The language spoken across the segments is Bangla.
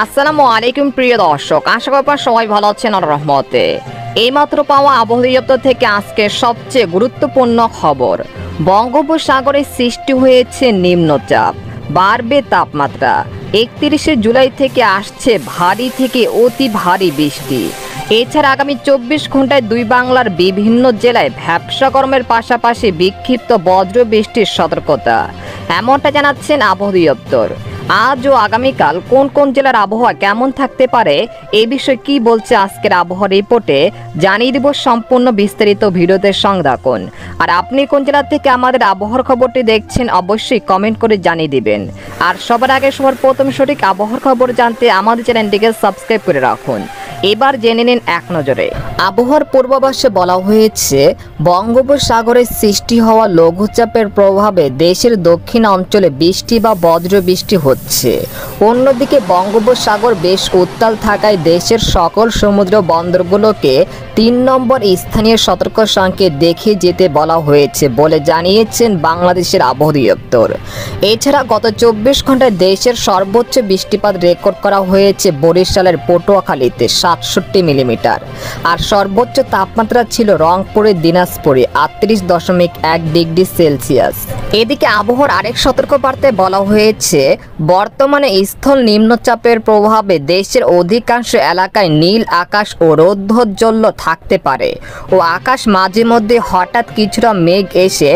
আসসালামু আলাইকুম প্রিয় দর্শক, আশা করি আপনারা সবাই ভালো আছেন আল্লাহর রহমতে। এইমাত্র পাওয়া আবহাওয়া দপ্তর থেকে আজকে সবচেয়ে গুরুত্বপূর্ণ খবর, বঙ্গোপসাগরে সৃষ্টি হয়েছে নিম্নচাপ, বাড়বে তাপমাত্রা। 31শে জুলাই থেকে আসছে ভারী থেকে অতি ভারী বৃষ্টি। এছাড়া আগামী 24 ঘন্টায় দুই বাংলার বিভিন্ন জেলায় ভ্যাপসা গরমের পাশাপাশি বিক্ষিপ্ত বজ্র বৃষ্টির সতর্কতা, এমনটা জানাচ্ছেন আবহাওয়া দপ্তর। আজ ও আগামীকাল কোন কোন জেলার আবহাওয়া কেমন থাকতে পারে এই বিষয়ে কি বলছে আজকের আবহাওয়া রিপোর্টে জানিয়ে দিব সম্পূর্ণ বিস্তারিত ভিডিওতে সঙ্গে থাকুন। আর আপনি কোন জেলা থেকে আমাদের আবহাওয়ার খবরটি দেখছেন অবশ্যই কমেন্ট করে জানিয়ে দিবেন। আর সবার আগে সবার প্রথম সঠিক আবহাওয়ার খবর জানতে আমাদের চ্যানেলটিকে সাবস্ক্রাইব করে রাখুন। এবার জেনে নিন এক নজরে। আবহাওয়ার পূর্বাভাসে বলা হয়েছে, বঙ্গোপসাগরে সৃষ্টি হওয়া লঘুচাপের প্রভাবে দেশের দক্ষিণ অঞ্চলে বৃষ্টি বা বজ্র বৃষ্টি হচ্ছে। অন্যদিকে বঙ্গোপসাগর বেশ উত্তাল থাকায় দেশের সকল সমুদ্র বন্দরগুলোকে 3 নম্বর স্থানীয় সতর্ক সংকেত দেখিয়ে যেতে বলা হয়েছে বলে জানিয়েছেন বাংলাদেশের আবহাওয়া দপ্তর। এছাড়া গত 24 ঘন্টায় দেশের সর্বোচ্চ বৃষ্টিপাত রেকর্ড করা হয়েছে বরিশালের পটুয়াখালীতে 67 মিলিমিটার। আর সর্বোচ্চ তাপমাত্রা ছিল রংপুরের দিনাজপুরে 38.1 ডিগ্রি সেলসিয়াস। এদিকে আবহাওয়ার আরেক সতর্কবার্তায় বলা হয়েছে, বর্তমানে স্থল নিম্নচাপের প্রভাবে দেশের অধিকাংশ এলাকায় নীল আকাশ ও রৌদ্রোজ্জ্বল্য থাকতে পারে ও আকাশ মাঝে মধ্যে হঠাৎ কিছুটা মেঘ এসে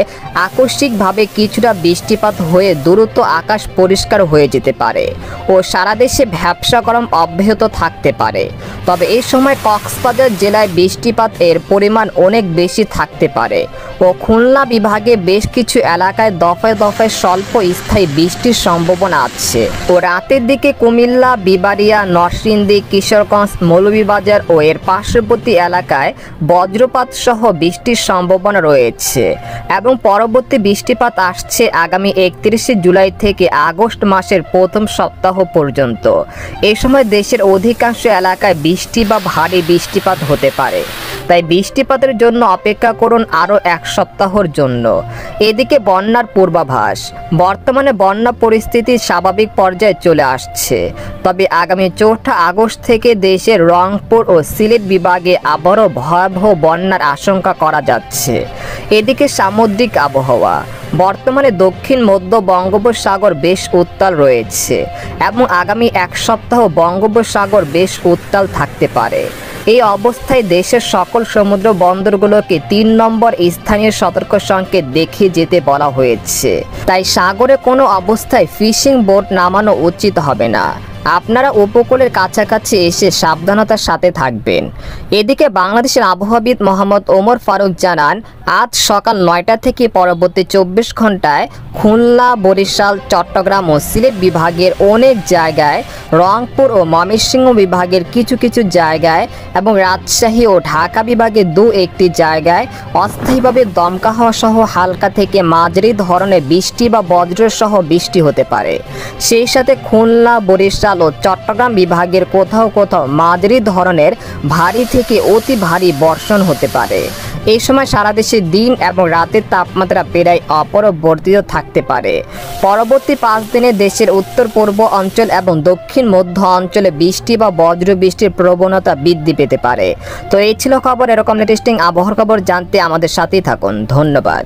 আকস্মিকভাবে কিছুটা বৃষ্টিপাত হয়ে দ্রুত আকাশ পরিষ্কার হয়ে যেতে পারে ও সারা দেশে ভ্যাপসা গরম অব্যাহত থাকতে পারে। তবে এই সময় কক্সবাজার জেলায় বৃষ্টিপাত এর পরিমাণ অনেক বেশি থাকতে পারে ও খুলনা বিভাগে বেশ কিছু এলাকায় দফায় দফায় স্বল্প স্থায়ী বৃষ্টির সম্ভাবনা আছে ও রাতের দিকে কুমিল্লা, বিবাড়িয়া, নরসিংদী, কিশোরগঞ্জ, মৌলভীবাজার ও এর পার্শ্ববর্তী এলাকায় বজ্রপাত সহ বৃষ্টির সম্ভাবনা রয়েছে এবং পরবর্তী বৃষ্টিপাত আসছে আগামী 31শে জুলাই থেকে আগস্ট মাসের প্রথম সপ্তাহ পর্যন্ত। এই সময় দেশের অধিকাংশ এলাকায় বৃষ্টি বা ভারী বৃষ্টিপাত হতে পারে, তাই বৃষ্টিপাতের জন্য অপেক্ষা করুন আরও 1 সপ্তাহের জন্য। এদিকে বন্যার পূর্বাভাস, বর্তমানে বন্যা পরিস্থিতি স্বাভাবিক পর্যায়ে চলে আসছে, তবে আগামী 4 আগস্ট থেকে দেশের রংপুর ও সিলেট বিভাগে আবারও ভয়াবহ বন্যার আশঙ্কা করা যাচ্ছে। এদিকে সামুদ্রিক আবহাওয়া, বর্তমানে দক্ষিণ মধ্য বঙ্গোপসাগর বেশ উত্তাল রয়েছে এবং আগামী 1 সপ্তাহ বঙ্গোপসাগর বেশ উত্তাল থাকতে পারে। এই অবস্থায় দেশের সকল সমুদ্র বন্দরগুলোকে 3 নম্বর স্থানীয় সতর্ক সংকেত দেখিয়ে যেতে বলা হয়েছে, তাই সাগরে কোনো অবস্থায় ফিশিং বোট নামানো উচিত হবে না। আপনারা উপকূলের কাছাকাছি এসে সাবধানতার সাথে থাকবেন। এদিকে বাংলাদেশের আবহাওয়াবিদ মোহাম্মদ ওমর ফারুক জানান, আজ সকাল 9টা থেকে পরবর্তী 24 ঘন্টায় খুলনা, বরিশাল, চট্টগ্রাম ও সিলেট বিভাগের অনেক জায়গায়, রংপুর ও ময়মনসিংহ বিভাগের কিছু কিছু জায়গায় এবং রাজশাহী ও ঢাকা বিভাগের 2-1টি জায়গায় অস্থায়ীভাবে দমকা হাওয়া সহ হালকা থেকে মাঝারি ধরনের বৃষ্টি বা বজ্রসহ বৃষ্টি হতে পারে। সেই সাথে খুলনা, বরিশাল ও চট্টগ্রাম বিভাগের কোথাও কোথাও মাঝারি ধরনের ভারী থেকে অতি ভারী বর্ষণ হতে পারে। এই সময় সারা দেশে দিন এবং রাতের তাপমাত্রা প্রায় অপরিবর্তিত থাকতে পারে। পরবর্তী 5 দিনে দেশের উত্তর পূর্ব অঞ্চল এবং দক্ষিণ মধ্য অঞ্চলে বৃষ্টি বা বজ্র বৃষ্টির প্রবণতা বৃদ্ধি পেতে পারে। তো এই ছিল খবর। এরকম লেটেস্টিং আবহাওয়ার খবর জানতে আমাদের সাথেই থাকুন। ধন্যবাদ।